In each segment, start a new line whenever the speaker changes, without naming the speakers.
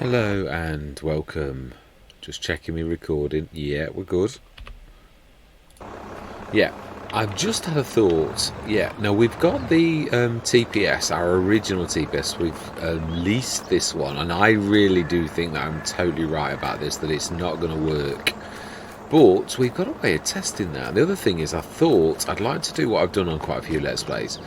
Hello and welcome. Just checking me recording. Yeah, we're good. Yeah, I've just had a thought. Yeah, now we've got the TPS, our original TPS. We've leased this one, and I really do think that I'm totally right about this, that it's not going to work. But we've got a way of testing that. The other thing is, I thought I'd like to do what I've done on quite a few Let's Plays.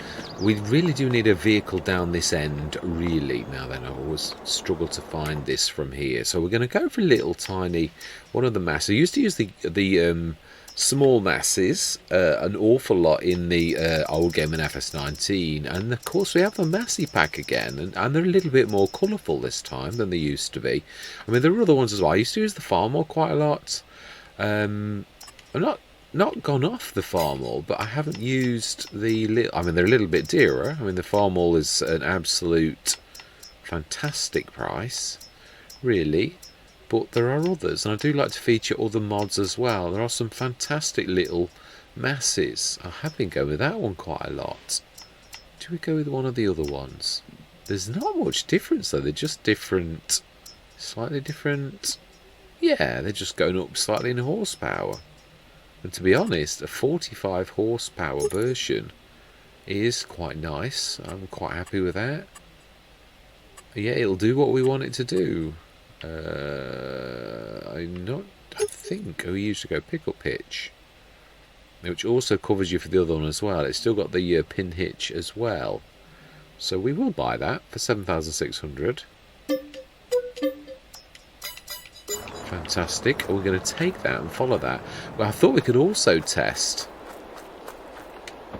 We really do need a vehicle down this end, really. Now then, I always struggle to find this from here. So we're going to go for a little tiny, one of the masses. I used to use the small masses an awful lot in the old game in FS19. And of course we have the Massey pack again. And they're a little bit more colourful this time than they used to be. I mean, there are other ones as well. I used to use the Farmall quite a lot. I'm not gone off the Farmall, but I haven't used the little. I mean, they're a little bit dearer. I mean, the Farmall is an absolute fantastic price, really. But there are others, and I do like to feature other mods as well. There are some fantastic little masses. I have been going with that one quite a lot. Do we go with one of the other ones? There's not much difference though. They're just different, slightly different. Yeah, they're just going up slightly in horsepower. And to be honest, a 45 horsepower version is quite nice. I'm quite happy with that. Yeah, it'll do what we want it to do. I think we used to go pick-up hitch, which also covers you for the other one as well. It's still got the pin hitch as well. So we will buy that for 7,600. Fantastic. We're going to take that and follow that. Well, I thought we could also test.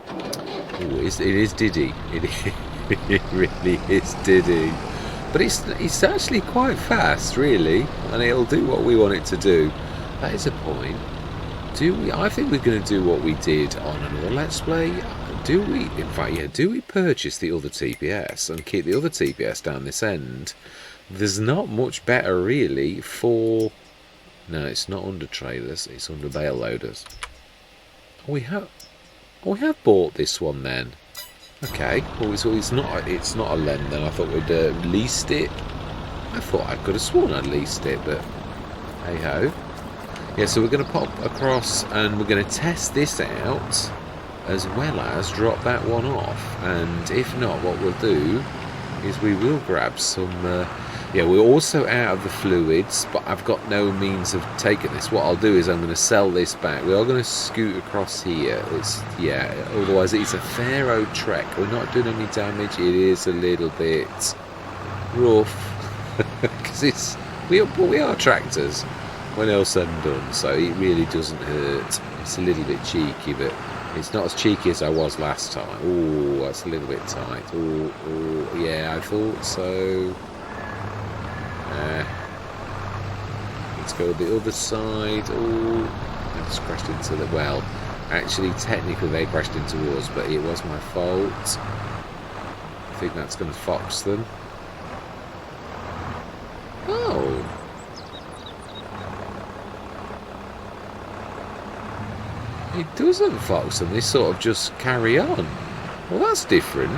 Ooh, it is Diddy. It really is Diddy. But it's actually quite fast, really, and it'll do what we want it to do. That is a point. Do we? I think we're going to do what we did on another Let's Play. Do we? In fact, yeah. Do we purchase the other TPS and keep the other TPS down this end? There's not much better, really, for. No, it's not under trailers, it's under bale loaders. We have bought this one then. Okay, well it's not a Len then. I thought we'd leased it. I thought I could have sworn I'd leased it, but hey ho. Yeah, so we're going to pop across and we're going to test this out as well as drop that one off. And if not, what we'll do is we will grab some. Yeah, we're also out of the fluids, but I've got no means of taking this. What I'll do is I'm going to sell this back. We are going to scoot across here. Otherwise it's a fair old trek. We're not doing any damage. It is a little bit rough because we are tractors when else said and done, so it really doesn't hurt. It's a little bit cheeky, but it's not as cheeky as I was last time. Oh, that's a little bit tight. Oh, yeah, I thought so. Let's go the other side. Oh, I just crashed into the well. Actually, technically, they crashed into us, but it was my fault. I think that's going to fox them. Oh. It doesn't fox them. They sort of just carry on. Well, that's different.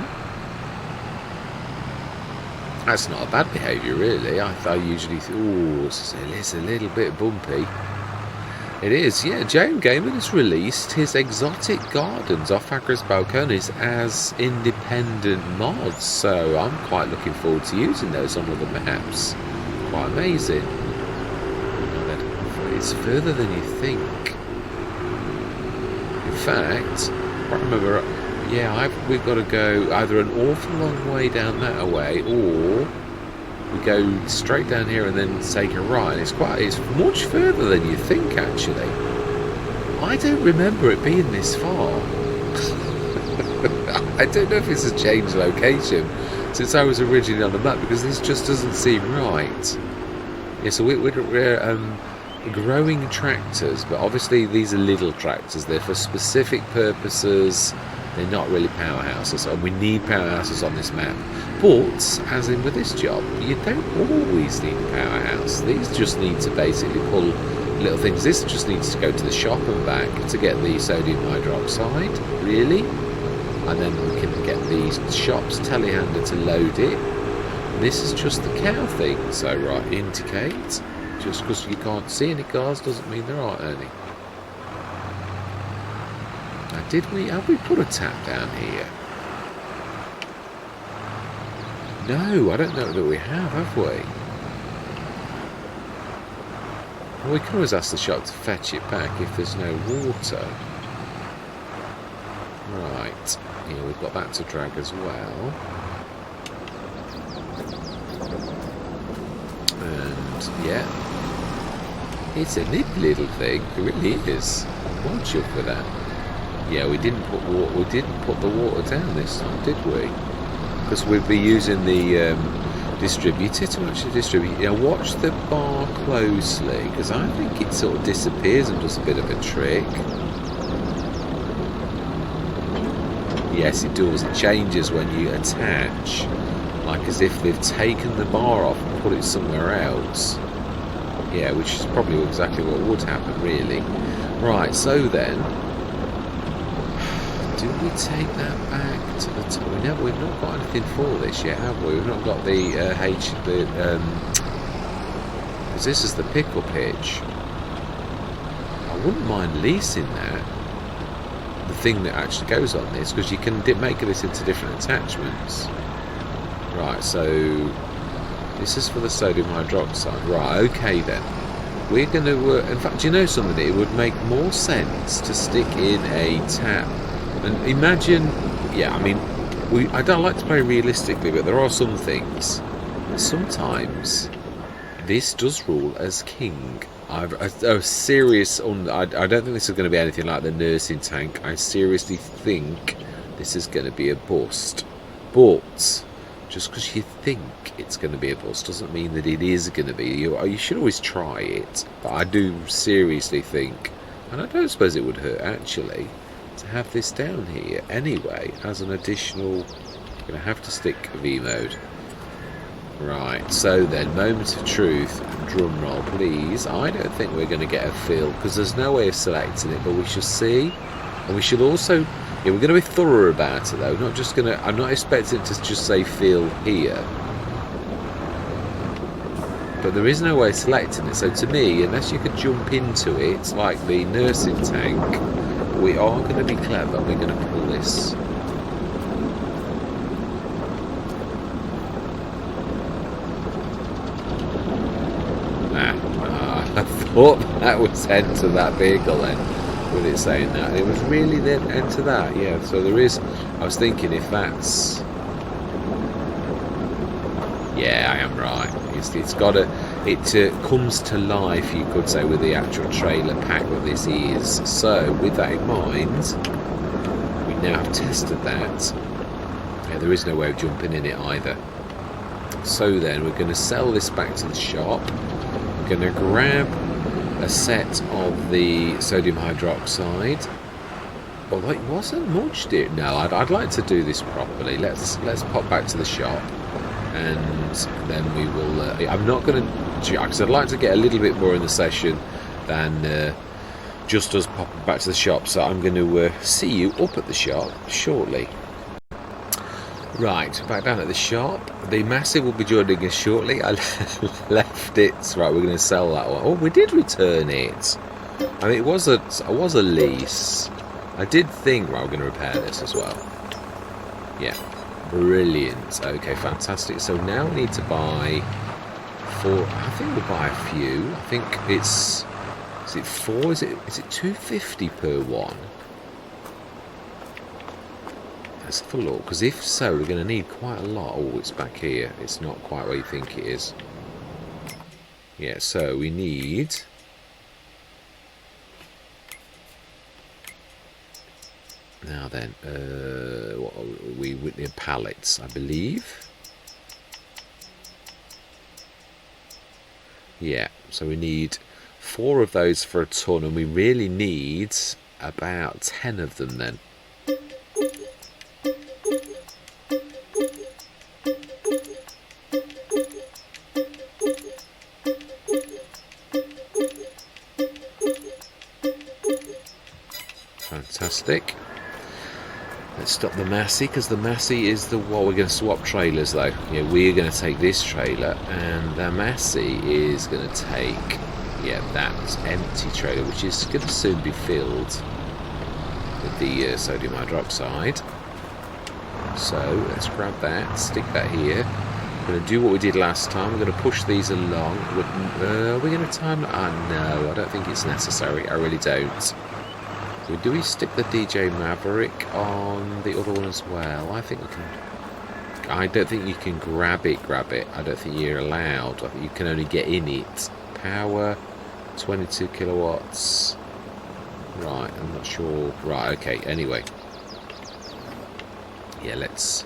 That's not a bad behaviour, really. I usually think, oh, it's a little bit bumpy. It is, yeah. JMGaming has released his exotic gardens off Balconies as independent mods, so I'm quite looking forward to using those on other maps. Quite amazing. It's further than you think. In fact, I remember. Yeah, we've got to go either an awful long way down that way, or we go straight down here and then take a right. It's much further than you think, actually. I don't remember it being this far. I don't know if it's a changed location since I was originally on the map, because this just doesn't seem right. Yeah, so we're growing tractors, but obviously these are little tractors. They're for specific purposes. They're not really powerhouses, and we need powerhouses on this map. But, as in with this job, you don't always need a powerhouse. These just need to basically pull little things. This just needs to go to the shop and back to get the sodium hydroxide, really. And then we can get the shop's telehandler to load it. This is just the cow thing. So right, indicate. Just because you can't see any cars doesn't mean there aren't any. Now, have we put a tap down here? No, I don't know that we have we? Well, we can always ask the shop to fetch it back if there's no water. Right, yeah, we've got that to drag as well. And, yeah, it's a neat little thing, it really is. I'm not sure for that. Yeah, we didn't put the water down this time, did we? Because we'd be using the distributor to actually distribute. Now watch the bar closely, because I think it sort of disappears and does a bit of a trick. Yes, it does. It changes when you attach, like as if they've taken the bar off and put it somewhere else. Yeah, which is probably exactly what would happen, really. Right, so then, do we take that back to the top? We've not got anything for this yet, have we? We've not got the because this is the pickle pitch. I wouldn't mind leasing that. The thing that actually goes on this, because you can make this into different attachments. Right, so this is for the sodium hydroxide. Right, okay then. We're going to, in fact, do you know something? It would make more sense to stick in a tap. And imagine, yeah, I mean, I don't like to play realistically, but there are some things. Sometimes this does rule as king. I don't think this is going to be anything like the nursing tank. I seriously think this is going to be a bust. But just because you think it's going to be a bust doesn't mean that it is going to be. You should always try it. But I do seriously think, and I don't suppose it would hurt actually, to have this down here anyway as an additional. I'm going to have to stick V mode. Right, so then, moment of truth, drum roll please. I don't think we're going to get a feel, because there's no way of selecting it, but we shall see. And we should also, yeah, we're going to be thorough about it though, not just going to, I'm not expecting it to just say feel here. But there is no way of selecting it, so to me, unless you could jump into it, like the nursing tank, we are going to be clever, we're going to pull this. I thought that was enter that vehicle then, with it saying that. And it was really then enter that, yeah. So there is, I was thinking if that's, yeah, I am right. It's got it comes to life, you could say, with the actual trailer pack that this is. So with that in mind, we now have tested that. Yeah, there is no way of jumping in it either. So then we're going to sell this back to the shop. We're going to grab a set of the sodium hydroxide. Although it wasn't much, dear. No, I'd like to do this properly. Let's pop back to the shop, and then we will. I'm not going to, because I'd like to get a little bit more in the session than just us popping back to the shop. So I'm going to see you up at the shop shortly. Right, back down at the shop. The Massive will be joining us shortly. I left it. Right, we're going to sell that one. Oh, we did return it. I mean, it was a lease. I did think, right, we're going to repair this as well. Yeah, brilliant. Okay, fantastic. So now we need to buy I think we'll buy a few. I think is it 4? Is it 250 per one? Let's have a look, because if so, we're going to need quite a lot. Oh, it's back here. It's not quite where you think it is. Yeah, so we need... Now then, what are we with the pallets, I believe. Yeah, so we need 4 of those for a ton, and we really need about 10 of them then. Fantastic. Let's stop the Massey, because the Massey is the what we're going to swap trailers though. Yeah, we're going to take this trailer, and the Massey is going to take, yeah, that empty trailer, which is going to soon be filled with the sodium hydroxide. So let's grab that, stick that here. We're going to do what we did last time. We're going to push these along. We're going to time. No, I don't think it's necessary. I really don't. So do we stick the DJ Maverick on the other one as well? I think we can. I don't think you can grab it. I don't think you're allowed. I think you can only get in it. Power, 22 kilowatts. Right, I'm not sure. Right, okay. Anyway, yeah, let's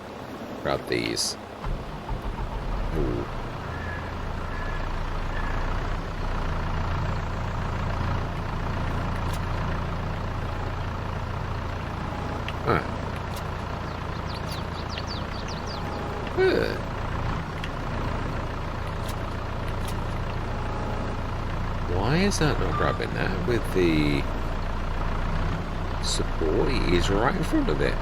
grab these. Ooh. Ah. Good. Why is that not grabbing that with the support? He is right in front of it.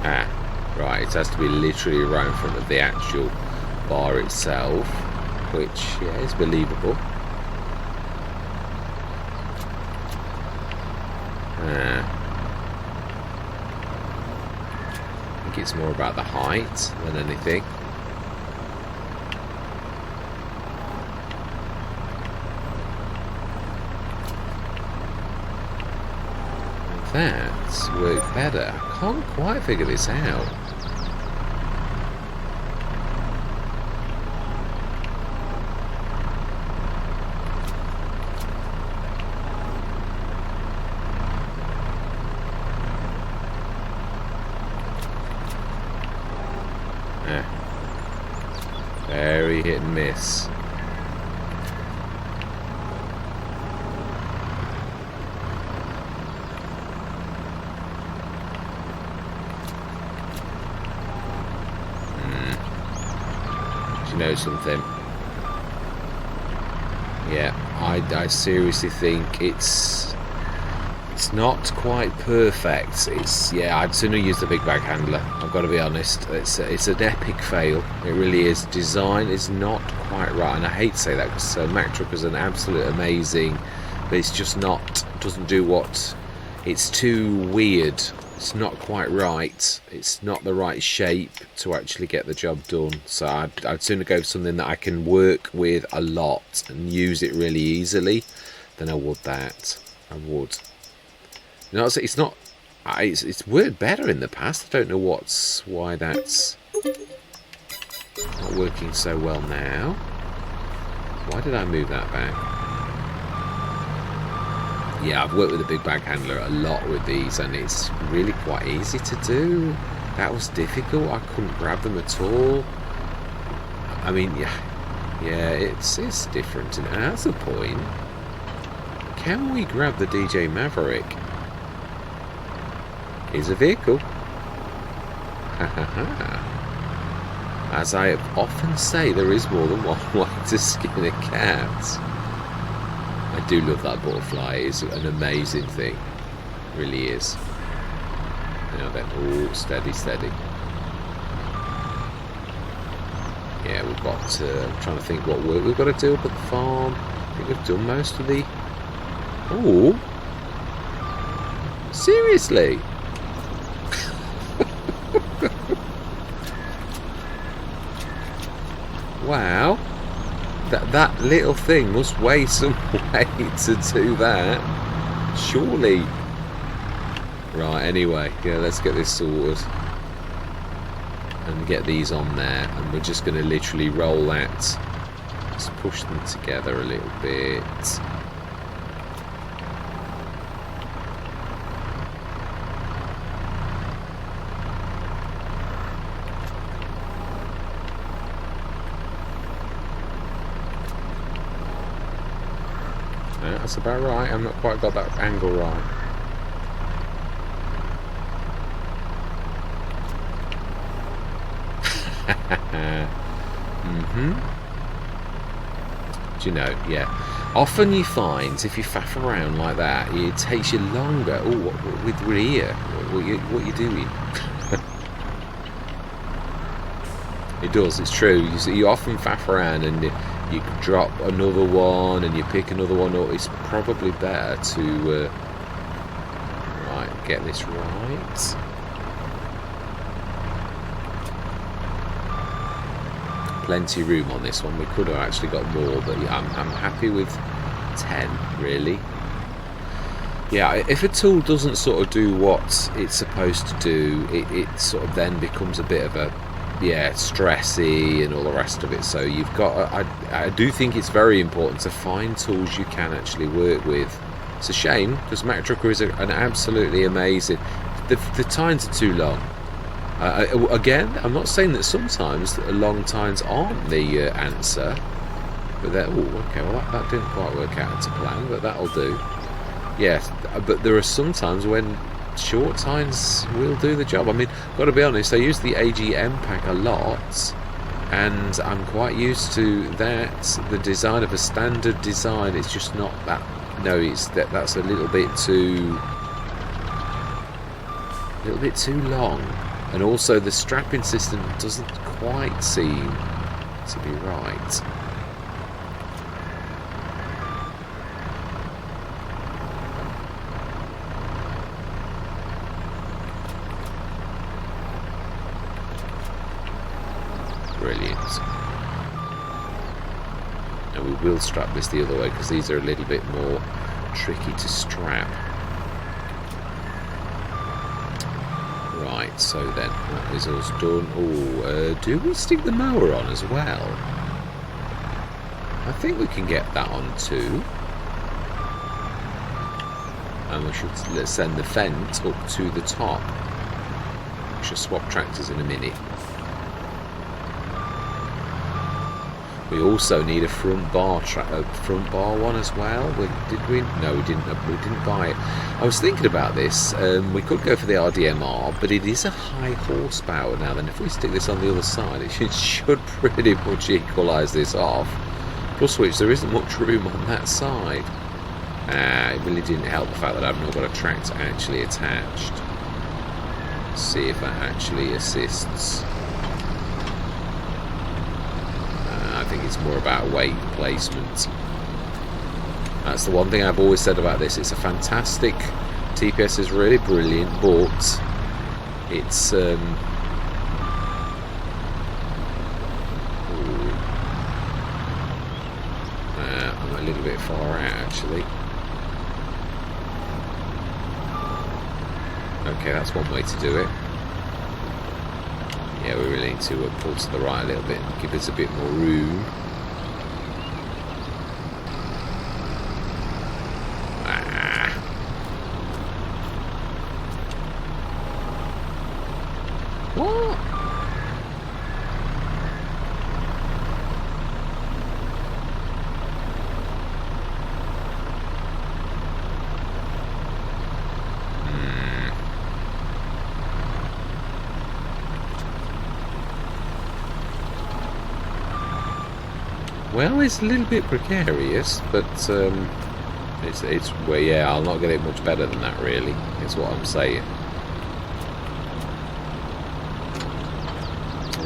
Ah, right, it has to be literally right in front of the actual bar itself, which, yeah, is believable. I think it's more about the height than anything. That's worked better. I can't quite figure this out. Very hit and miss. Do you know something? Yeah, I seriously think it's not quite perfect. It's, yeah, I'd sooner use the big bag handler. I've got to be honest. It's an epic fail. It really is. Design is not quite right, and I hate to say that because Mack Truck is an absolute amazing, but it's just not. Doesn't do what. It's too weird. It's not quite right. It's not the right shape to actually get the job done. So I'd sooner go with something that I can work with a lot and use it really easily than I would that. I would. No, it's not. It's worked better in the past. I don't know why that's not working so well now. Why did I move that back? Yeah, I've worked with the big bag handler a lot with these, and it's really quite easy to do. That was difficult. I couldn't grab them at all. I mean, yeah, it's different, and that's the point. Can we grab the DJ Maverick? Is a vehicle. As I often say, there is more than one way to skin a cat. I do love that butterfly. It's an amazing thing. It really is. Now then, oh, steady. Yeah, we've got. I'm trying to think what work we've got to do up at the farm. I think we've done most of the. Oh, seriously. Wow, that little thing must weigh some weight to do that, surely. Right, anyway, yeah, let's get this sorted and get these on there, and we're just going to literally roll that. Let's push them together a little bit. That's about right. I've not quite got that angle right. Do you know? Yeah. Often you find if you faff around like that, it takes you longer. Oh, with here? What you doing? It does. It's true. You often faff around and you drop another one and you pick another one up. It's probably better to right, get this right. Plenty of room on this one. We could have actually got more, but yeah, I'm happy with 10 really. Yeah, if a tool doesn't sort of do what it's supposed to do, it sort of then becomes a bit of a stressy and all the rest of it. So you've got I do think it's very important to find tools you can actually work with. It's a shame because Mac Trucker is an absolutely amazing. The tines are too long. Again, I'm not saying that sometimes long tines aren't the answer, but they're okay. Well, that didn't quite work out to plan, but that'll do. Yes, but there are some times when short tines will do the job. I mean, got to be honest, I use the AGM pack a lot, and I'm quite used to that. The design of a standard design, it's just not that. No, that's a little bit too long, and also the strapping system doesn't quite seem to be right. Brilliant. And we will strap this the other way because these are a little bit more tricky to strap. Right, so then that is us done. Oh, do we stick the mower on as well? I think we can get that on too. And we should send the fence up to the top. We should swap tractors in a minute. We also need a front bar one as well. Did we? No, we didn't. We didn't buy it. I was thinking about this. We could go for the RDMR, but it is a high horsepower now. Then if we stick this on the other side, it should pretty much equalise this off. Plus, which there isn't much room on that side. It really didn't help the fact that I've not got a tractor actually attached. Let's see if that actually assists. I think it's more about weight placement. That's the one thing I've always said about this. It's a fantastic TPS, is really brilliant, but it's I'm a little bit far out actually. Okay, that's one way to do it. Yeah, we really need to pull to the right a little bit and give us a bit more room. What? Well, it's a little bit precarious, but it's well, yeah, I'll not get it much better than that, really. Is what I'm saying.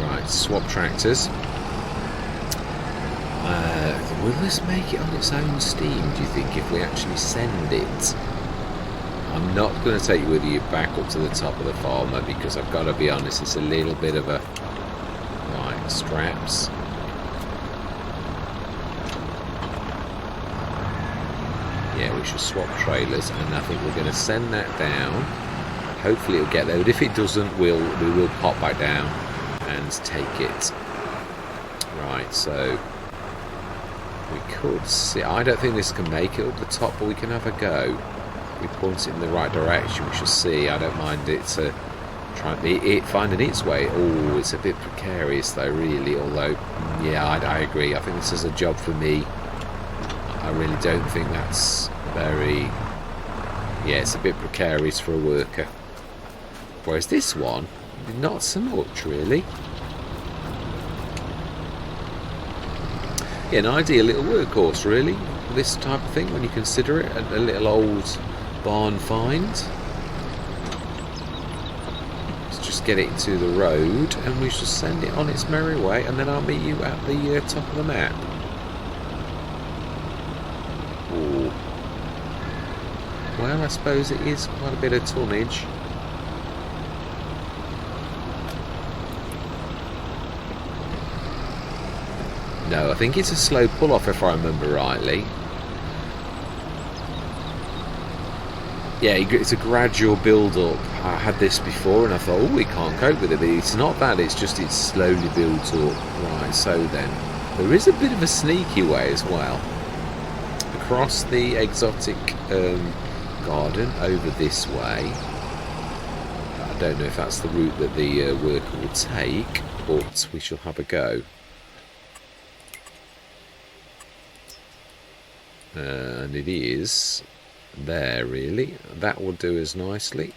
Right, swap tractors. Will this make it on its own steam, do you think, if we actually send it? I'm not going to take you with you back up to the top of the farmer because I've got to be honest, it's a little bit of a... Right, straps. Yeah, we should swap trailers, and I think we're going to send that down. Hopefully it'll get there, but if it doesn't, we will pop back down and take it. Right, so we could see. I don't think this can make it up the top, but we can have a go. We point it in the right direction. We should see. I don't mind it finding its way. Oh, it's a bit precarious though, really. Although, yeah, I agree. I think this is a job for me. I really don't think that's very... Yeah, it's a bit precarious for a worker. Whereas this one, not so much, really. Yeah, an ideal little workhorse, really, for this type of thing when you consider it. A little old barn find. Let's just get it to the road and we shall send it on its merry way, and then I'll meet you at the top of the map. Ooh. Well, I suppose it is quite a bit of tonnage. No, I think it's a slow pull-off if I remember rightly. Yeah, it's a gradual build-up. I had this before and I thought, oh, we can't cope with it. But it's not that, it's just it slowly builds up. Right, so then, there is a bit of a sneaky way as well. Across the exotic garden over this way. I don't know if that's the route that the worker will take, but we shall have a go. And it is there, really. That will do us nicely.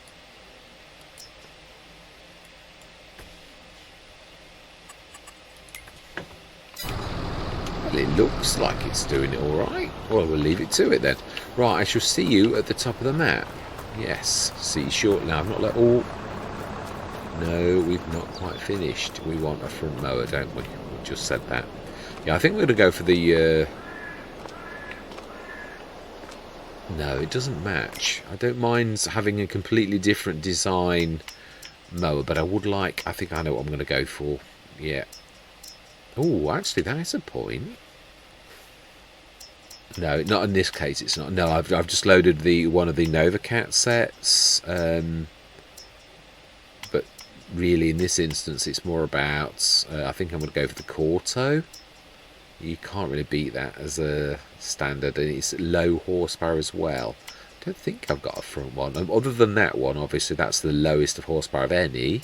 Well, it looks like it's doing it all right. Well, we'll leave it to it then. Right, I shall see you at the top of the map. Yes, see you shortly. Now, I've not let all... No, we've not quite finished. We want a front mower, don't we? We just said that. Yeah, I think we're going to go for the... No, it doesn't match. I don't mind having a completely different design mower, but I would like... I think I know what I'm going to go for. Yeah. Oh, actually, that is a point. No, not in this case. It's not. No, I've just loaded one of the Novacat sets. But really, in this instance, it's more about... I think I'm going to go for the Corto. You can't really beat that as a standard, and it's low horsepower as well. I don't think I've got a front one. Other than that one, obviously, that's the lowest of horsepower of any.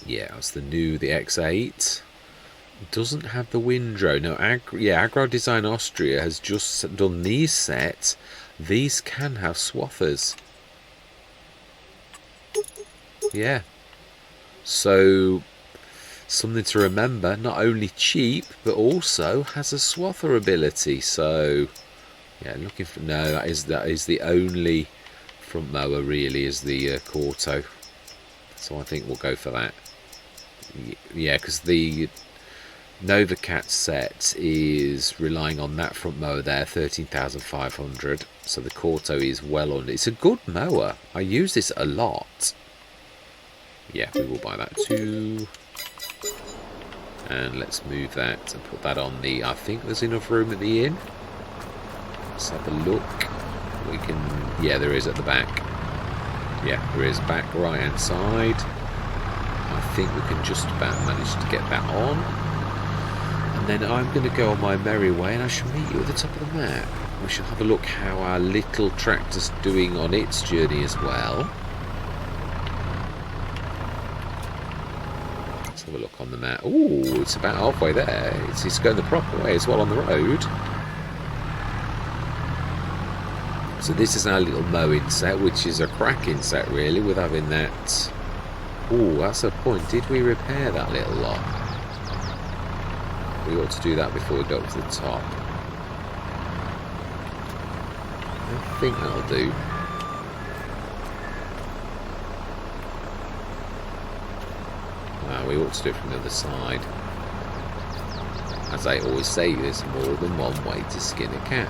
Yeah, that's the X8. It doesn't have the windrow. No, Agro Design Austria has just done these sets. These can have swathers. Yeah. So... something to remember, not only cheap, but also has a swather ability. So, yeah, looking for... No, that is the only front mower, really, is the Corto. So I think we'll go for that. Yeah, because the Novacat set is relying on that front mower there, 13,500. So the Corto is well on. It's a good mower. I use this a lot. Yeah, we will buy that too. And let's move that and put that on the... I think there's enough room at the inn. Let's have a look. We can... Yeah, there is at the back. Yeah, there is back right hand side. I think we can just about manage to get that on. And then I'm going to go on my merry way and I shall meet you at the top of the map. We shall have a look how our little tractor's doing on its journey as well. Have a look on the map. Oh, it's about halfway there. It's going the proper way as well on the road. So this is our little mowing set, which is a cracking set really, with having that. Oh, that's a point. Did we repair that little lot? We ought to do that before we go up to the top. I think that'll do. We ought to do it from the other side. As I always say, there's more than one way to skin a cat.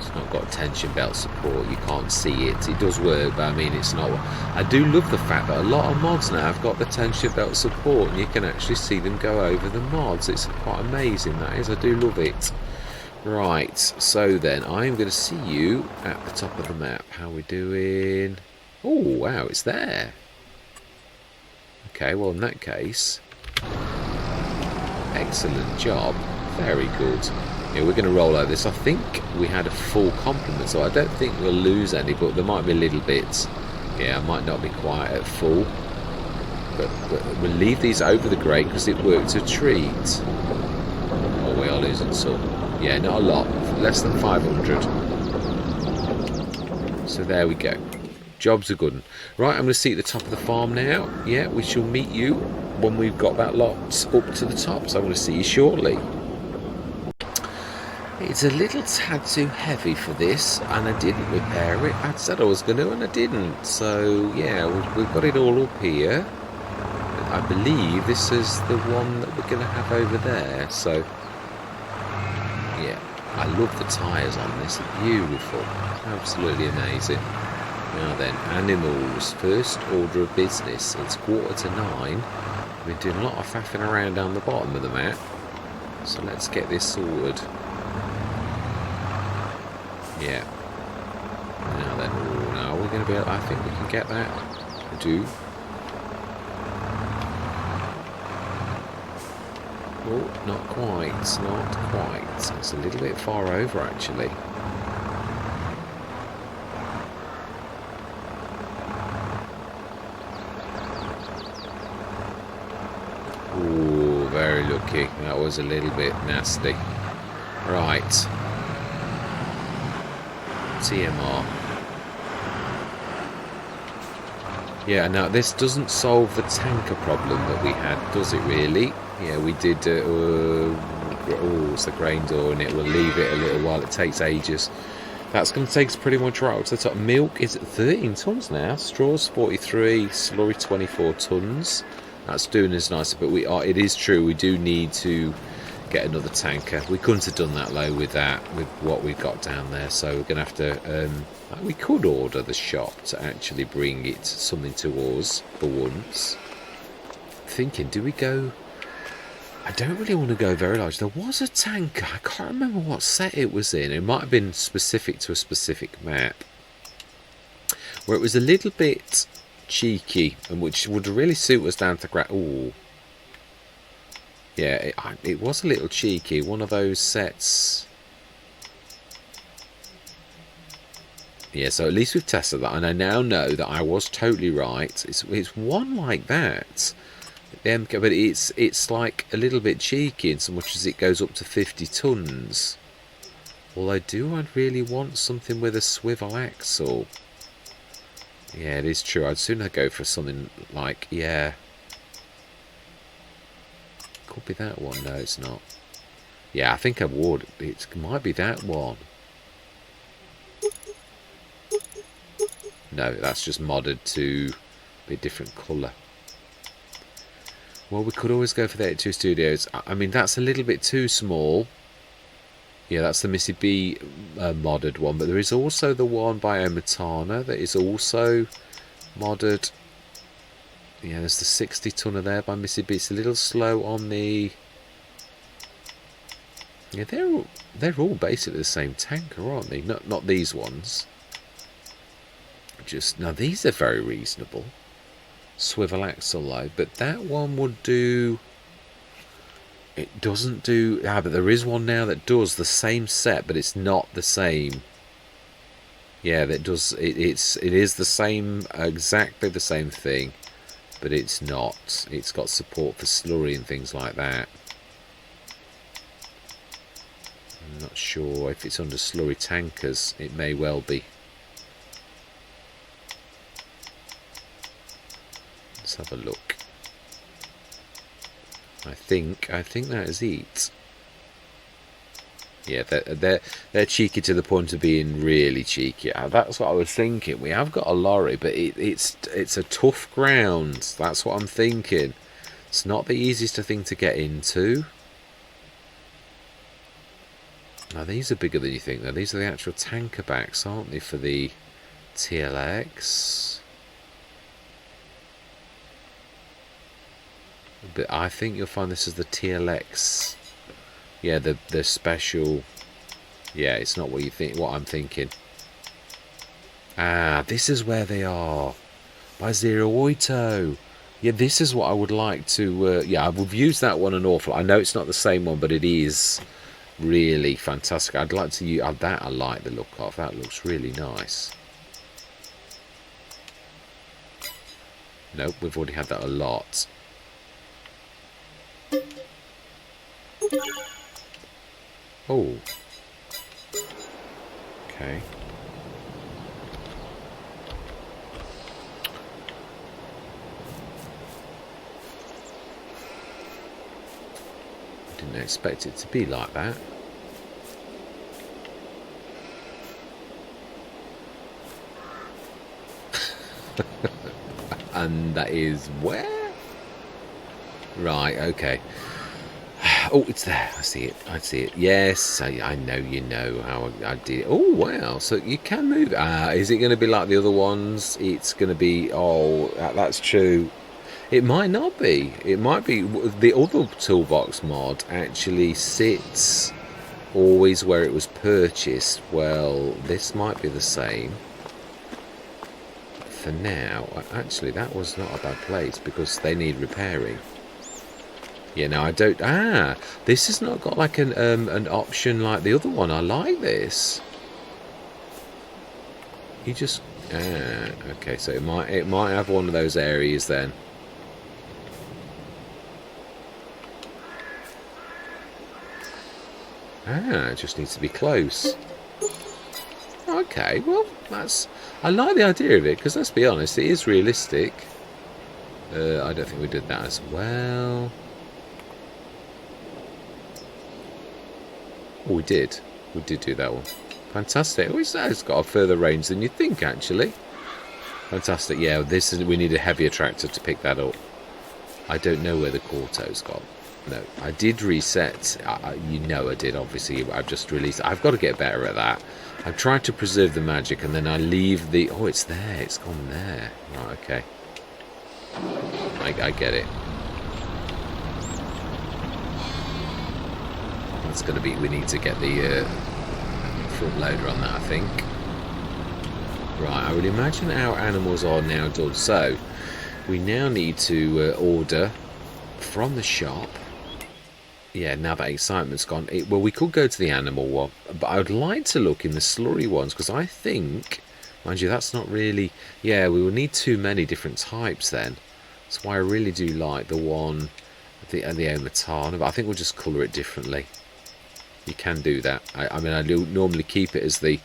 It's not got tension belt support. You can't see it. It does work, but I mean, it's not... I do love the fact that a lot of mods now have got the tension belt support, and you can actually see them go over the mods. It's quite amazing, that is. I do love it. Right, so then, I'm going to see you at the top of the map. How are we doing? Oh, wow, it's there. Okay, well, in that case, excellent job. Very good. Yeah, we're going to roll over this. I think we had a full complement, so I don't think we'll lose any, but there might be little bits. Yeah, I might not be quite at full. But we'll leave these over the grate because it worked a treat. Oh, we are losing some. Yeah, not a lot. Less than 500. So there we go. Job's a good one. Right, I'm going to see at the top of the farm now. Yeah, we shall meet you when we've got that lot up to the top. So I'm going to see you shortly. It's a little tad too heavy for this, and I didn't repair it. I said I was going to, and I didn't. So yeah, we've got it all up here. I believe this is the one that we're going to have over there. So yeah, I love the tyres on this. They're beautiful, absolutely amazing. Now then, animals, first order of business. It's 8:45. We've been doing a lot of faffing around down the bottom of the map, so let's get this sorted. Yeah. Now then, oh, now we're going to be able, I think we can get that. I do. Oh, not quite, not quite. It's a little bit far over, actually. Oh, very lucky. That was a little bit nasty. Right. TMR. Yeah, now this doesn't solve the tanker problem that we had, does it really? Yeah, we did, oh, it's the grain door and it will leave it a little while, it takes ages. That's going to take us pretty much right up to the top. Milk is at 13 tonnes now, straws 43, slurry 24 tonnes. That's doing us nicer, but it is true, we do need to get another tanker. We couldn't have done that though with what we've got down there, so we're going to have to we could order the shop to actually bring it something to us for once. Thinking, do we go? I don't really want to go very large. There was a tanker, I can't remember what set it was in. It might have been specific to a specific map, where it was a little bit cheeky and which would really suit us down to the ground. Ooh. Yeah, it was a little cheeky. One of those sets. Yeah, so at least we've tested that, and I now know that I was totally right. It's one like that, but it's like a little bit cheeky in so much as it goes up to 50 tonnes. Although, do I really want something with a swivel axle? Yeah, it is true. I'd sooner go for something like, yeah. Could be that one. No, it's not. Yeah, I think I would. It might be that one. No, that's just modded to be a different colour. Well, we could always go for the 82 Studios. I mean, that's a little bit too small. Yeah, that's the Missy B modded one. But there is also the one by Omatana that is also modded. Yeah, there's the 60 tonner there by Missy B. It's a little slow on the... Yeah, they're all basically the same tanker, aren't they? Not these ones. Now these are very reasonable. Swivel axle though, but that one would do... It doesn't do... Ah, but there is one now that does the same set, but it's not the same. Yeah, that does... It is the same, exactly the same thing. But it's not. It's got support for slurry and things like that. I'm not sure if it's under slurry tankers. It may well be. Let's have a look. I think that is it. Yeah, they're cheeky to the point of being really cheeky. That's what I was thinking. We have got a lorry, but it's a tough ground. That's what I'm thinking. It's not the easiest thing to get into. Now these are bigger than you think. Now these are the actual tanker backs, aren't they, for the TLX? But I think you'll find this is the TLX. Yeah, the special. Yeah, it's not what you think. What I'm thinking. Ah, this is where they are. By Zero Oito. Yeah, this is what I would like to. Yeah, we've used that one an awful. I know it's not the same one, but it is really fantastic. I'd like to use that. I like the look of that. Looks really nice. Nope, we've already had that a lot. Oh. Okay. didn't expect it to be like that. And that is where? Right, okay. Oh, it's there. I see it. I see it. Yes, I know you know how I did it. Oh, wow. So you can move. Is it going to be like the other ones? It's going to be... Oh, that's true. It might not be. It might be. The other toolbox mod actually sits always where it was purchased. Well, this might be the same. For now, actually, that was not a bad place because they need repairing. Yeah, no, I don't... this has not got like an option like the other one. I like this. You just... okay, so it might have one of those areas then. It just needs to be close. Okay, well, I like the idea of it, because let's be honest, it is realistic. I don't think we did that as well. Oh, we did. We did do that one. Fantastic. Oh, it's got a further range than you think, actually. Fantastic. Yeah, we need a heavier tractor to pick that up. I don't know where the Corto's gone. No, I did reset. You know I did, obviously. I've just released. I've got to get better at that. I'm trying to preserve the magic, and then I leave the... Oh, it's there. It's gone there. Right, okay. I get it. That's going to be... We need to get the front loader on that, I think. Right, I would imagine our animals are now done. So, we now need to order from the shop. Yeah, now that excitement's gone. Well, we could go to the animal one, but I would like to look in the slurry ones, because I think, mind you, that's not really... Yeah, we will need too many different types then. That's why I really do like the one, the Omatana, but I think we'll just colour it differently. You can do that. I mean, I do normally keep it as the...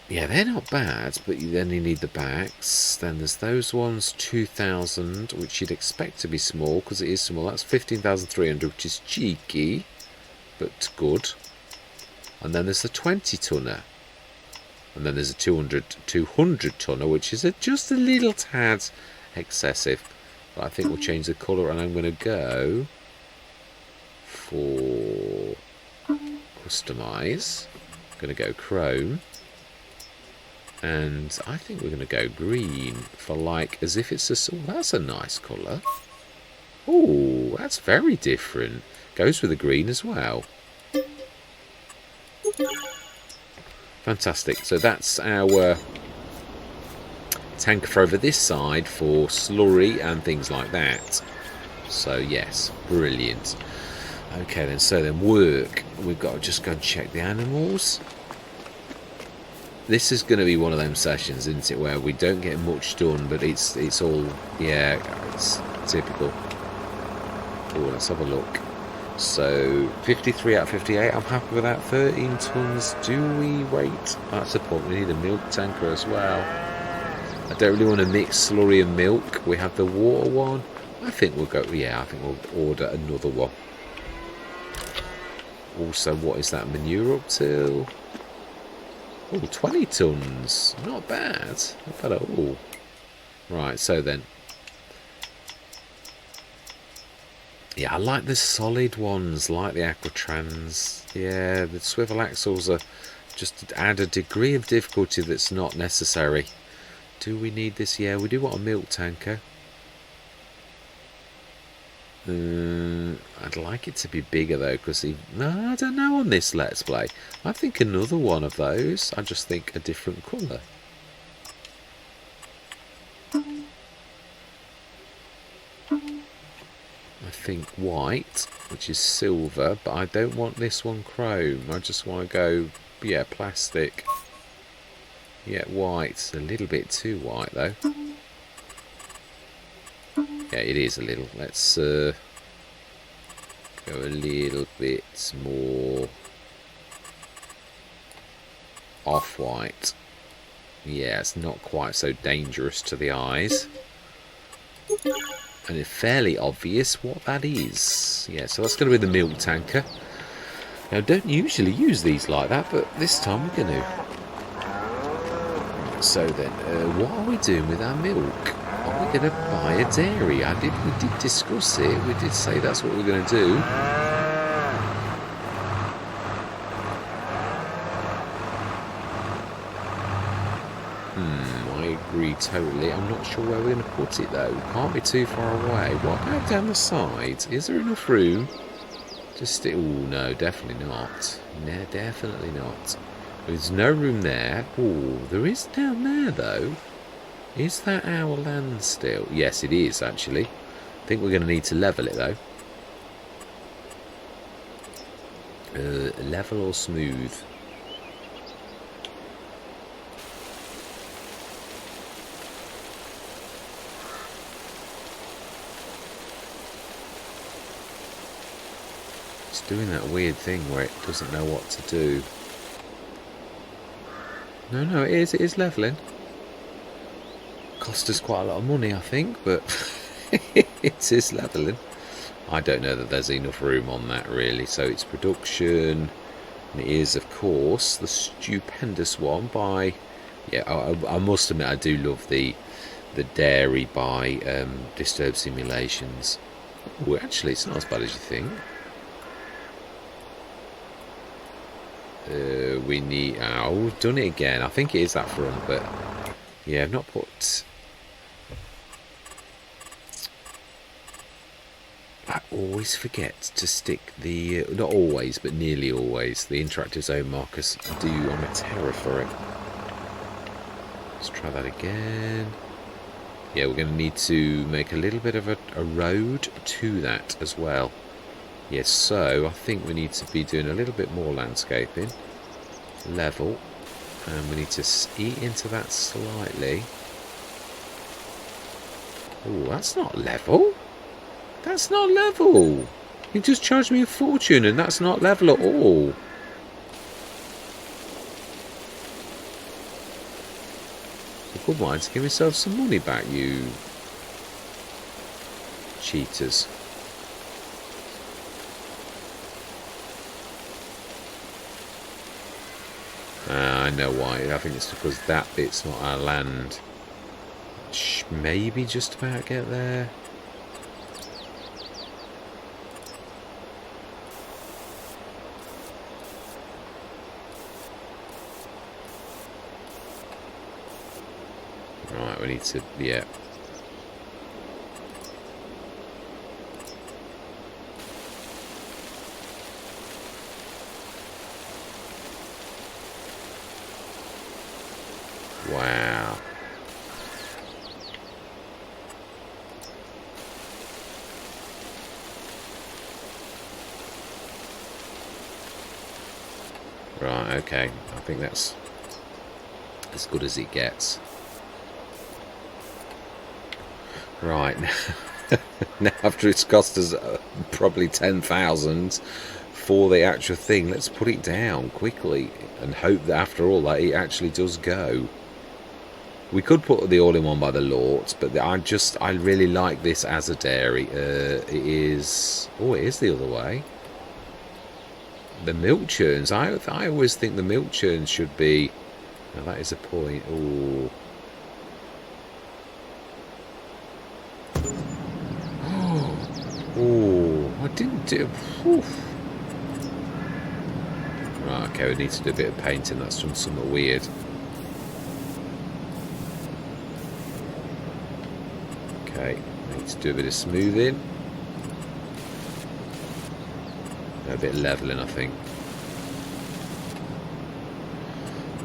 Yeah, they're not bad, but then you need the backs. Then there's those ones, 2,000, which you'd expect to be small, because it is small. That's 15,300, which is cheeky, but good. And then there's the 20-tonner. And then there's a 200-tonner, which is just a little tad excessive. But I think we'll change the colour, and I'm going to go for customise. I'm going to go chrome. And I think we're going to go green for like, as if it's a... Oh, that's a nice colour. Oh, that's very different. Goes with the green as well. Fantastic. So that's our tank for over this side for slurry and things like that. So yes, brilliant. Okay then, so then work. We've got to just go and check the animals. This is going to be one of them sessions, isn't it, where we don't get much done, but it's all, yeah, it's typical. Oh, let's have a look. So 53 out of 58. I'm happy with that. 13 tons. Do we wait? That's the point. We need a milk tanker as well. I don't really want to mix slurry and milk. We have the water one. I think we'll go. Yeah, I think we'll order another one. Also, what is that manure up to? Oh, 20 tons. Not bad. Not bad at all. Right, so then. Yeah, I like the solid ones, like the Aquatrans. Yeah, the swivel axles are just to add a degree of difficulty that's not necessary. Do we need this? Yeah, we do want a milk tanker. I'd like it to be bigger though, because no, I don't know on this Let's Play. I think another one of those. I just think a different colour. I think white, which is silver, but I don't want this one chrome. I just want to go, yeah, plastic. Yeah, white. A little bit too white though. Yeah, it is a little. Let's go a little bit more off-white. Yeah, it's not quite so dangerous to the eyes. And it's fairly obvious what that is. Yeah, so that's going to be the milk tanker. Now, I don't usually use these like that, but this time we're going to. So then, what are we doing with our milk? Are we going to buy a dairy? We did discuss it. We did say that's what we're going to do. I agree totally. I'm not sure where we're going to put it though. Can't be too far away. What about down the side? Is there enough room? Just oh no, definitely not. No, definitely not. There's no room there. Oh, there is down there though. Is that our land still? Yes, it is actually. I think we're going to need to level it though. Level or smooth? It's doing that weird thing where it doesn't know what to do. No, it is levelling. Cost us quite a lot of money, I think, but it is levelling. I don't know that there's enough room on that really. So it's production, and it is of course the stupendous one by, yeah, I must admit I do love the dairy by Disturbed Simulations. Oh, actually it's not as bad as you think. We need, oh, we've done it again. I think it is that front, but yeah, I've not put. I always forget to stick the, not always, but nearly always, the interactive zone markers. I do, I'm a terror for it. Let's try that again. Yeah, we're going to need to make a little bit of a road to that as well. Yes, so I think we need to be doing a little bit more landscaping. Level. And we need to eat into that slightly. Oh, that's not level. That's not level. You just charged me a fortune and that's not level at all. For good minds, give yourself some money back, you cheaters. I know why. I think it's because that bit's not our land. Maybe just about get there. Right, we need to, yeah. Wow. Right, okay. I think that's as good as it gets. Right. Now after it's cost us probably 10,000 for the actual thing, let's put it down quickly and hope that after all that it actually does go. We could put the all-in-one by the Lords, but I really like this as a dairy. It is the other way. The milk churns. I always think the milk churns should be. Now that is a point. Ooh. Oh, I didn't do. Oof. Right, okay, we need to do a bit of painting. That's done something weird. Okay, need to do a bit of smoothing. A bit of levelling, I think.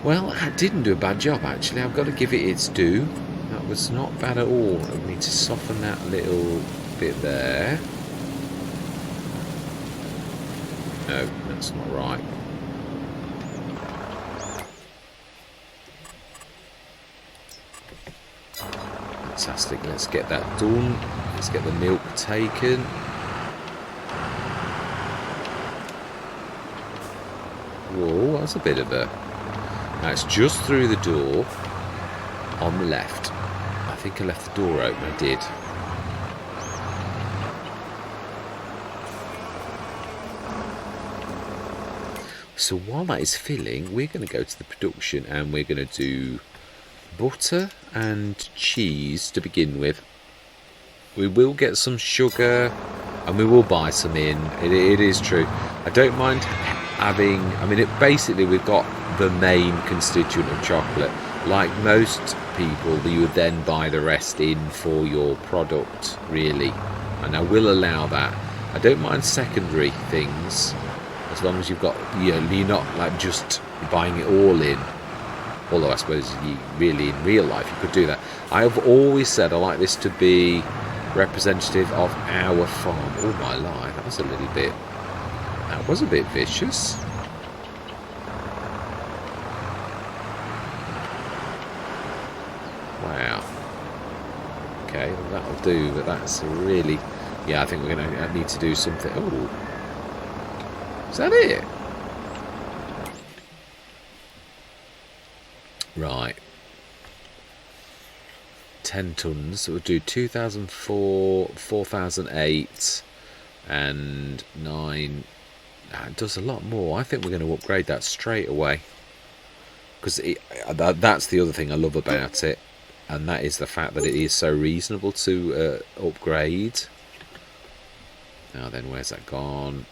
Well, I didn't do a bad job, actually. I've got to give it its due. That was not bad at all. I need to soften that little bit there. No, that's not right. Fantastic, let's get that done. Let's get the milk taken. Whoa, that's a bit of a... That's just through the door on the left. I think I left the door open, I did. So while that is filling, we're going to go to the production and we're going to do butter and cheese to begin with. We will get some sugar and we will buy some in. It is true. I don't mind having, I mean, basically we've got the main constituent of chocolate. Like most people, you would then buy the rest in for your product, really. And I will allow that. I don't mind secondary things, as long as you've got, you're not like just buying it all in. Although I suppose you really, in real life, you could do that. I have always said I like this to be representative of our farm. Oh my life, that was a bit vicious. Wow. Okay, well, that'll do, but that's really... Yeah, I think we're going to need to do something... Oh. Is that it? Right. 10 tons. So we'll do 2004, 4008, and 9... It does a lot more. I think we're going to upgrade that straight away. Because that's the other thing I love about it. And that is the fact that it is so reasonable to upgrade. Now then, where's that gone?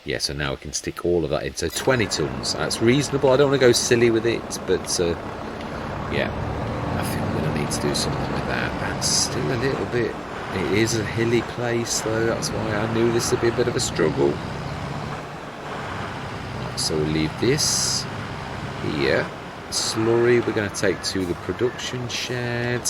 Yeah, so now we can stick all of that in. So 20 tons. That's reasonable. I don't want to go silly with it, but yeah, I think we're going to need to do something with that. That's still a little bit... It is a hilly place, though. That's why I knew this would be a bit of a struggle. Right, so we'll leave this here. Slurry we're going to take to the production shed.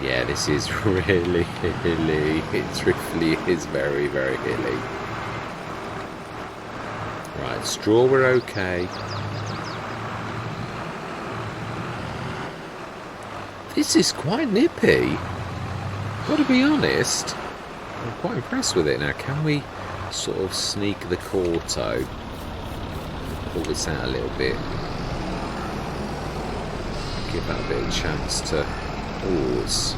Yeah, this is really hilly. It truthfully is very, very hilly. Right, straw we're okay. This is quite nippy. Got to be honest. I'm quite impressed with it now. Can we sort of sneak the quarto? Pull this out a little bit. Give that a bit of a chance to pause.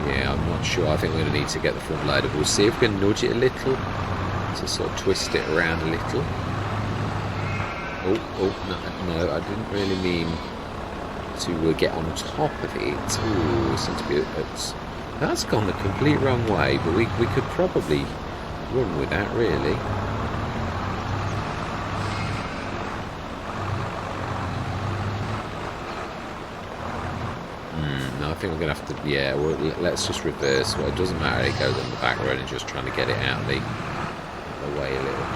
Yeah, I'm not sure. I think we're going to need to get the front loader. We'll see if we can nudge it a little to sort of twist it around a little. Oh, no, I didn't really mean to get on top of it. Ooh, it seems to be... That's gone the complete wrong way, but we could probably run with that, really. No, I think we're going to have to... Yeah, well, let's just reverse. Well, it doesn't matter. It goes on the back road and just trying to get it out of the way a little.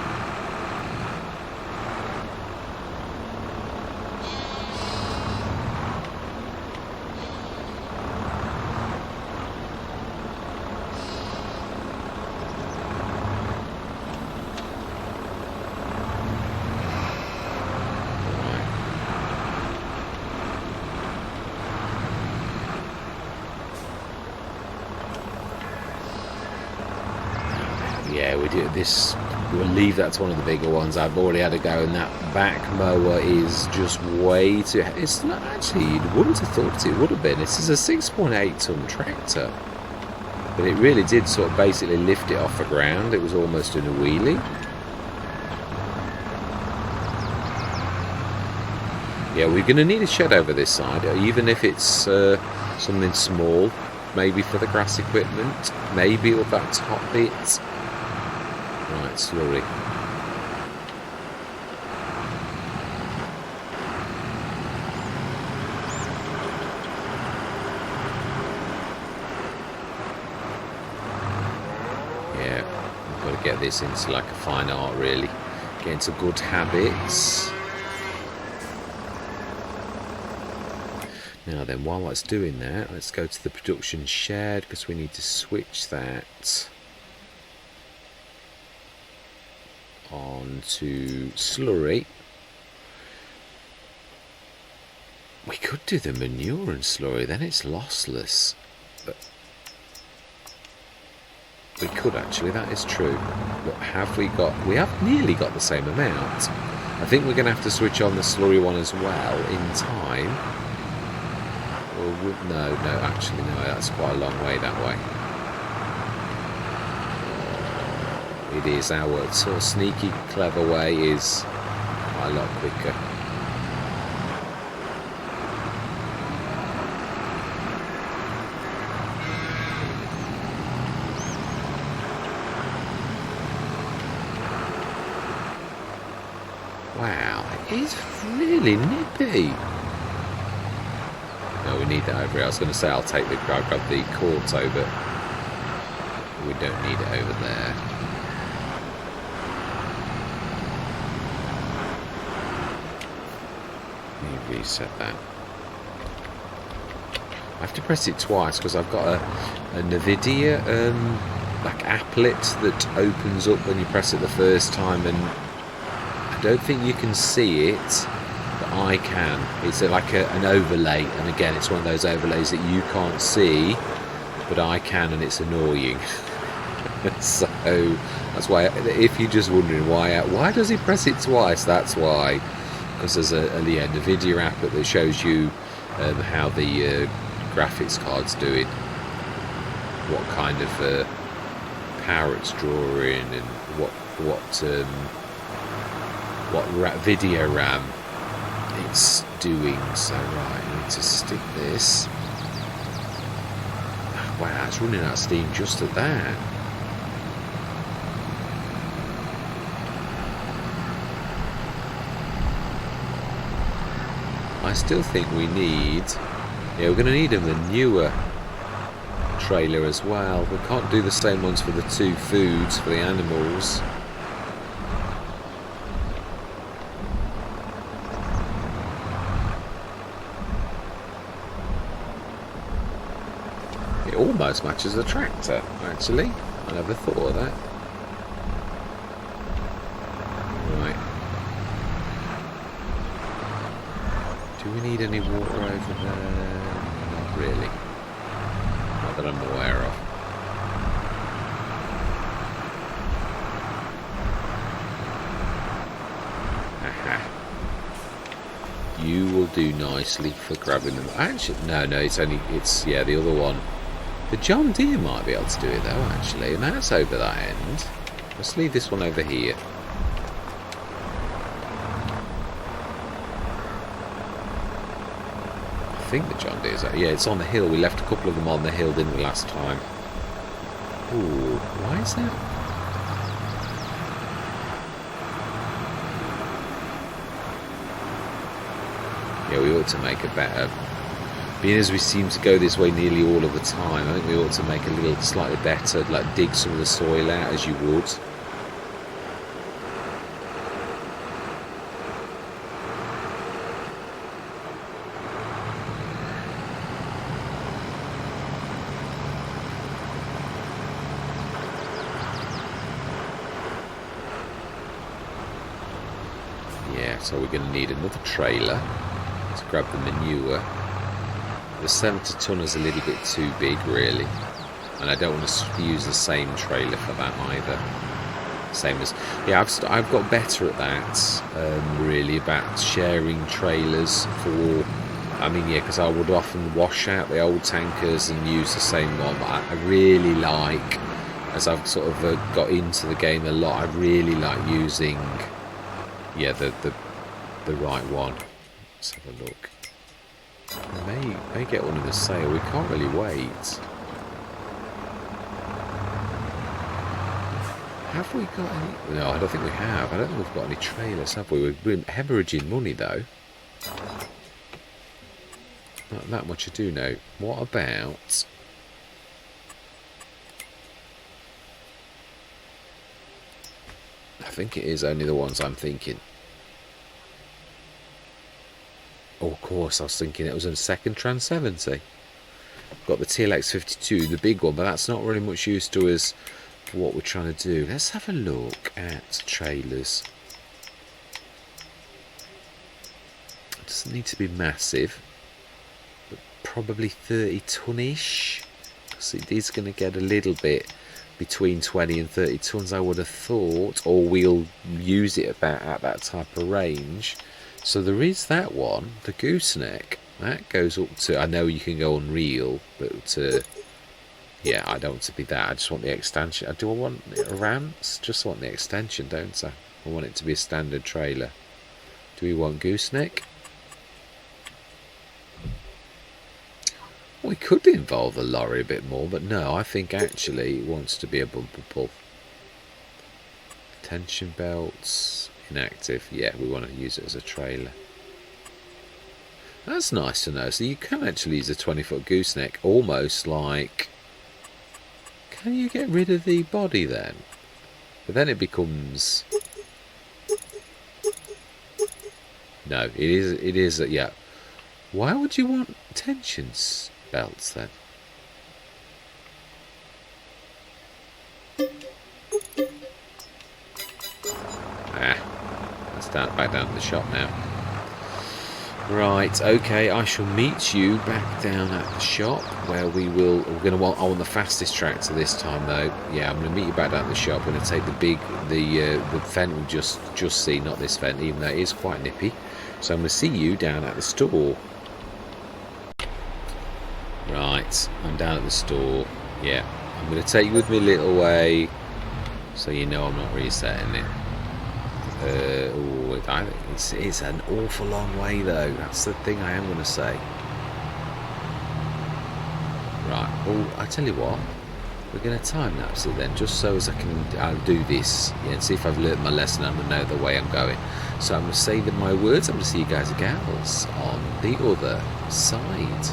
Yeah, we do this. We'll leave that to one of the bigger ones. I've already had a go, and that back mower is just way too... It's not actually... You wouldn't have thought it would have been. This is a 6.8 ton tractor, but it really did sort of basically lift it off the ground. It was almost in a wheelie. Yeah, we're going to need a shed over this side, even if it's something small, maybe for the grass equipment, maybe with that top bit. Right, slowly. Yeah, we've got to get this into like a fine art, really. Get into good habits. Now then, while that's doing that, let's go to the production shed, because we need to switch that on to slurry. We could do the manure and slurry, then it's lossless. But We could actually, that is true. But have we got... We have nearly got the same amount. I think we're going to have to switch on the slurry one as well in time. Or no, actually, no, that's quite a long way that way. It is our sort of sneaky, clever way is quite a lot quicker. Wow, it is really nippy. No, we need that over here. I was going to say I'll grab the Corto, but we don't need it over there. Let me reset that. I have to press it twice because I've got a NVIDIA like applet that opens up when you press it the first time, and I don't think you can see it, but I can. It's like an overlay, and again, it's one of those overlays that you can't see, but I can, and it's annoying. So that's why, if you're just wondering why does he press it twice, that's why. Because there's a NVIDIA app that shows you how the graphics card's doing, what kind of power it's drawing, and what video RAM it's doing. So right, I need to stick this. Wow, it's running out of steam just at that. I still think we need, yeah, we're going to need a newer trailer as well. We can't do the same ones for the two foods for the animals. It almost matches the tractor, actually. I never thought of that. Right. Do we need any water over there? Not really. Not that I'm aware of. Aha. You will do nicely for grabbing them. Actually, no, it's yeah, the other one. The John Deere might be able to do it though, actually, and that's over that end. Let's leave this one over here. I think the John Deere's yeah, it's on the hill. We left a couple of them on the hill, didn't we, last time? Ooh, why is that? Yeah, we ought to make a better. Being as we seem to go this way nearly all of the time, I think we ought to make a little slightly better, like dig some of the soil out as you would. Yeah, so we're going to need another trailer to grab the manure. The 70 ton is a little bit too big, really, and I don't want to use the same trailer for that either. Same as, yeah, I've got better at that, really, about sharing trailers for. I mean, yeah, because I would often wash out the old tankers and use the same one. But I really like, as I've sort of got into the game a lot, I really like using, yeah, the right one. Let's have a look. We may get one in the sale. We can't really wait. Have we got any? No, I don't think we have. I don't think we've got any trailers, have we? We're hemorrhaging money, though. Not that much I do know. What about... I think it is only the ones I'm thinking. Oh, of course, I was thinking it was a second Trans 70. Got the TLX 52, the big one, but that's not really much use to us for what we're trying to do. Let's have a look at trailers. It doesn't need to be massive, but probably 30 ton-ish. Because it is going to get a little bit between 20 and 30 tons, I would have thought, or we'll use it about at that type of range. So there is that one, the gooseneck. That goes up to, I know you can go unreal, but yeah, I don't want to be that. I just want the extension. Do I want a ramps? Just want the extension, don't I? I want it to be a standard trailer. Do we want gooseneck? We could involve the lorry a bit more, but no, I think actually it wants to be a bumper pull. Tension belts, inactive. Yeah, we want to use it as a trailer. That's nice to know. So you can actually use a 20-foot gooseneck, almost like... Can you get rid of the body then? But then it becomes... No, it is, yeah. Why would you want tensions belts then? Let's back down to the shop now. Right, okay, I shall meet you back down at the shop where we're going to want, I want the fastest tractor this time though. Yeah, I'm going to meet you back down at the shop. I'm going to take the vent we just see, not this vent, even though it is quite nippy. So I'm going to see you down at the store. Right, I'm down at the store. Yeah, I'm going to take you with me a little way so you know I'm not resetting it. I think it's an awful long way though. That's the thing I am going to say. Right. Oh, I tell you what. We're going to time lapse it then, just so as I'll do this, yeah, and see if I've learnt my lesson and I know the way I'm going. So I'm going to say my words. I'm going to see you guys and gals on the other side.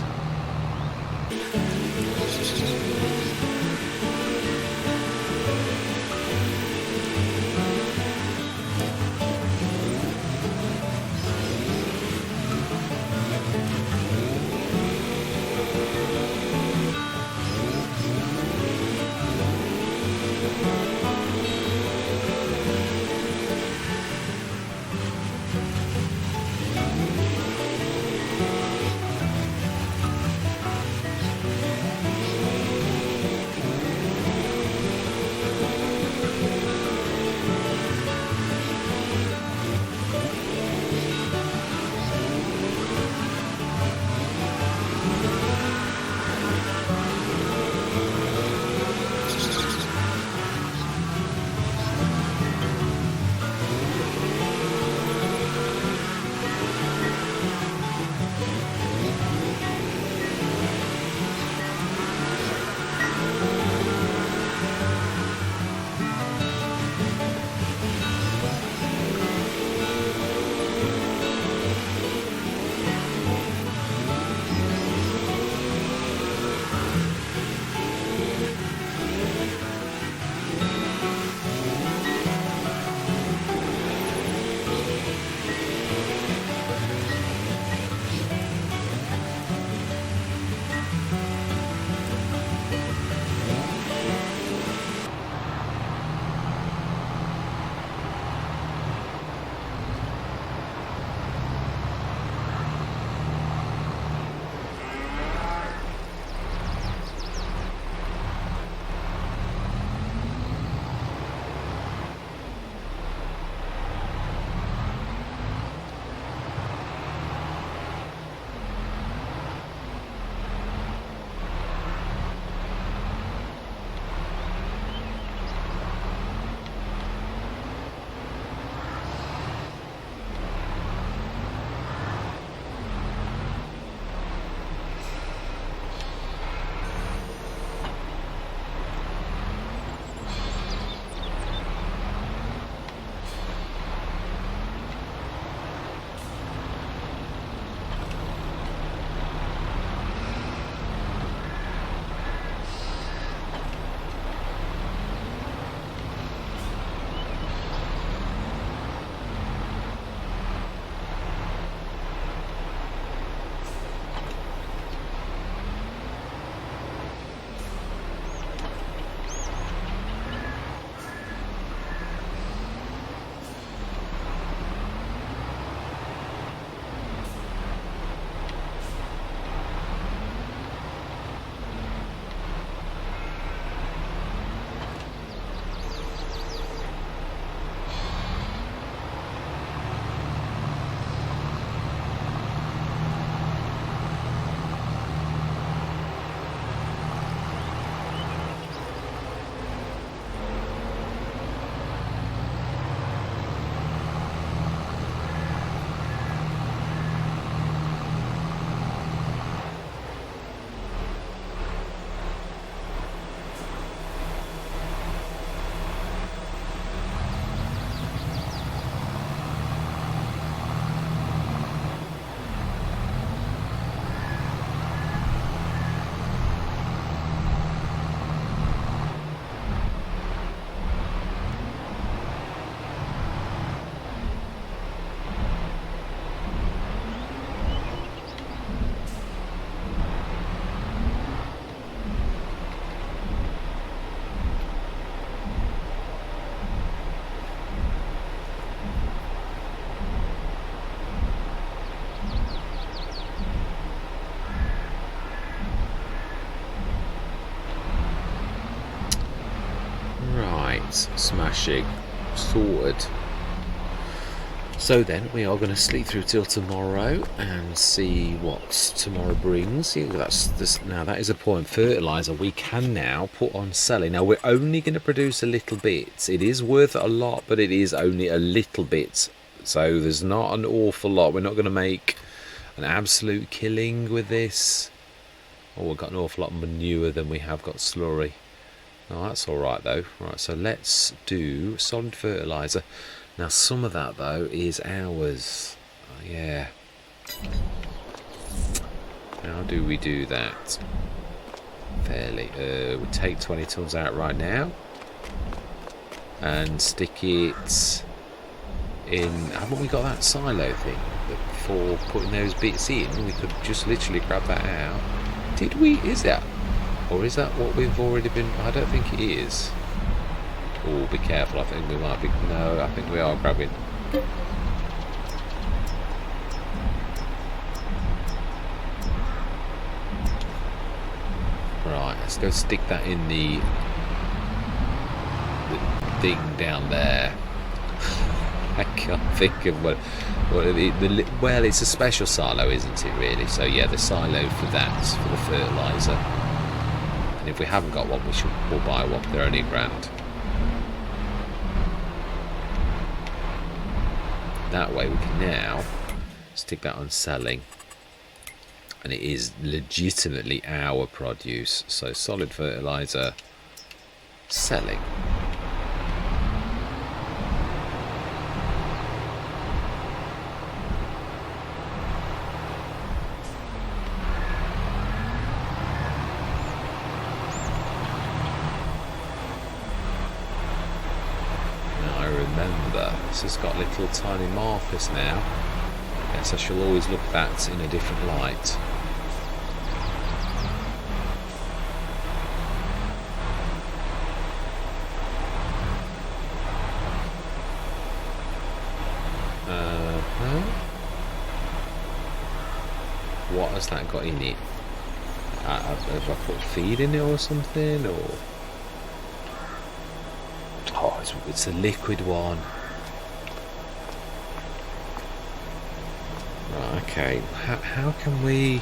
Right, smashing. Sorted. So then we are going to sleep through till tomorrow and see what tomorrow brings. Now that is a point. Fertilizer we can now put on selling. Now we're only going to produce a little bit. It is worth a lot, but it is only a little bit. So there's not an awful lot. We're not going to make an absolute killing with this. Oh, we've got an awful lot of manure than we have got slurry. Oh, that's all right though. Right, so let's do solid fertilizer. Now some of that though is ours. Oh, yeah. How do we do that? Fairly. We take 20 tons out right now and stick it in. Haven't we got that silo thing for putting those bits in? We could just literally grab that out. Did we? Is that? Or is that what we've already been? I don't think it is. Oh, be careful. I think we might be... No, I think we are grabbing. Right, let's go stick that in the thing down there. I can't think of what well, it's a special silo, isn't it, really? So, yeah, the silo for that, for the fertiliser. And if we haven't got one, we'll buy one. They're only £1,000. That way we can now stick that on selling, and it is legitimately our produce. So solid fertilizer, selling. This has got little tiny markers now. Yes, I shall always look at that in a different light. What has that got in it? Have I put feed in it or something? Or oh, it's a liquid one. Right, okay. How can we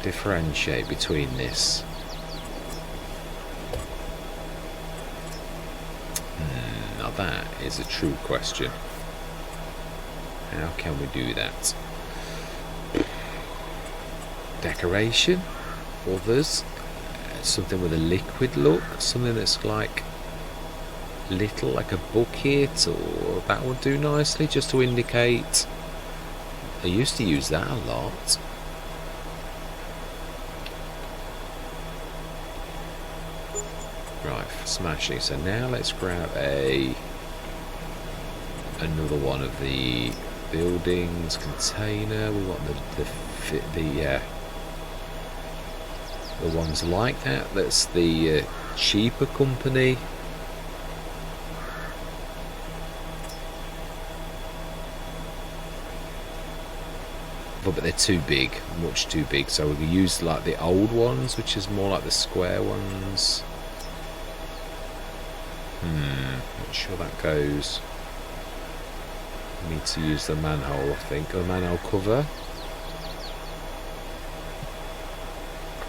differentiate between this? Now that is a true question. How can we do that? Decoration? Others? Something with a liquid look? Something that's like little, like a bucket, or that would do nicely just to indicate. I used to use that a lot. Right, smashing. So now let's grab another one of the buildings container. We want the ones like that. That's the cheaper company. But they're too big, much too big. So we use like the old ones, which is more like the square ones. Not sure that goes. We need to use the manhole, I think, or the manhole cover.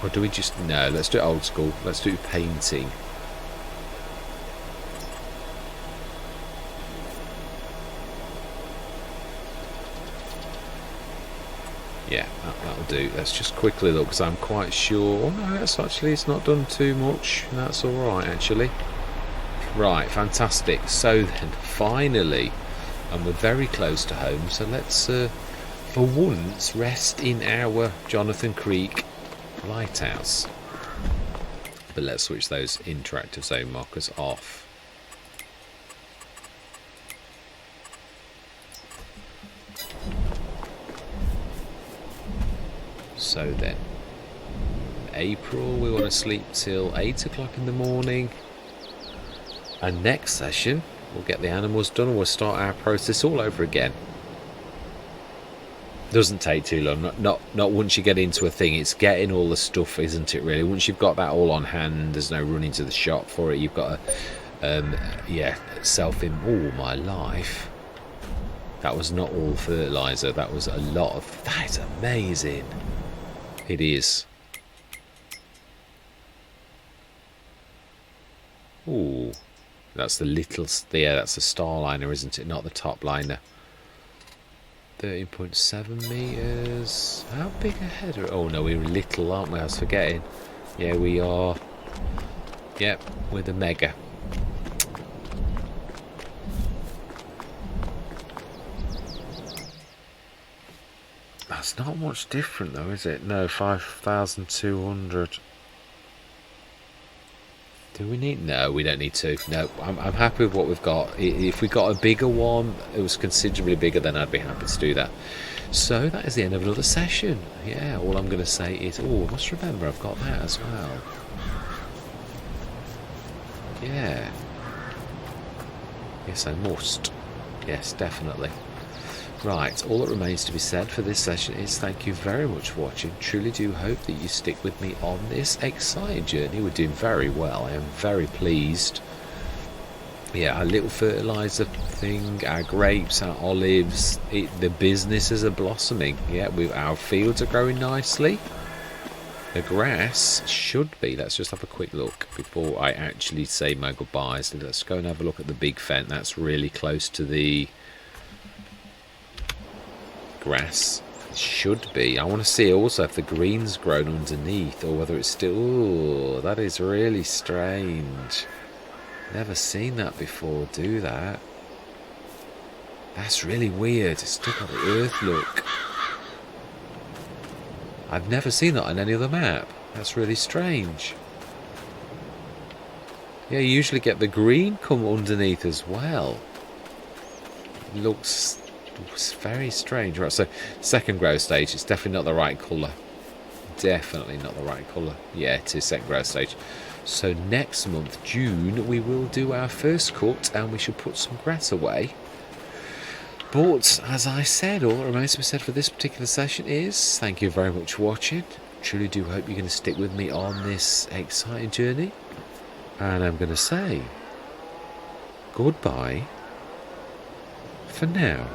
Or do we just... No, let's do it old school. Let's do painting. Yeah, that'll do. Let's just quickly look, because I'm quite sure... Oh, no, it's not done too much. That's alright, actually. Right, fantastic. So then, finally, and we're very close to home, so let's, for once, rest in our Jonathan Creek lighthouse. But let's switch those interactive zone markers off. So then, April, we want to sleep till 8 o'clock in the morning. And next session, we'll get the animals done and we'll start our process all over again. Doesn't take too long, not once you get into a thing. It's getting all the stuff, isn't it, really? Once you've got that all on hand, there's no running to the shop for it. You've got to Yeah, oh my life. That was not all fertilizer, that was a lot of... That is amazing. It is. Ooh, that's the little... Yeah, that's the star liner, isn't it? Not the top liner. 13.7 meters. How big a header? Oh no, we're little, aren't we? I was forgetting. Yeah, we are. Yep, we're the mega. That's not much different though, is it? No, 5,200. Do we need... No, we don't need to. No, I'm happy with what we've got. If we got a bigger one, it was considerably bigger, then I'd be happy to do that. So that is the end of another session. Yeah, all I'm going to say is... Oh, I must remember I've got that as well. Yeah. Yes, I must. Yes, definitely. Right, all that remains to be said for this session is thank you very much for watching. Truly do hope that you stick with me on this exciting journey. We're doing very well. I am very pleased. Yeah, our little fertilizer thing, our grapes, our olives, the businesses are blossoming. Yeah, our fields are growing nicely. The grass should be. Let's just have a quick look before I actually say my goodbyes. Let's go and have a look at the big fence. That's really close to the grass. It should be. I want to see also if the green's grown underneath or whether it's still... Ooh, that is really strange. Never seen that before, do that. That's really weird. It's still got the earth look. I've never seen that on any other map. That's really strange. Yeah, you usually get the green come underneath as well. It looks very strange. Right, so second growth stage. It's definitely not the right colour. Definitely not the right colour. Yeah, it is second growth stage. So next month, June, we will do our first cut and we should put some grass away. But, as I said, all that remains to be said for this particular session is thank you very much for watching. Truly do hope you're going to stick with me on this exciting journey. And I'm going to say goodbye for now.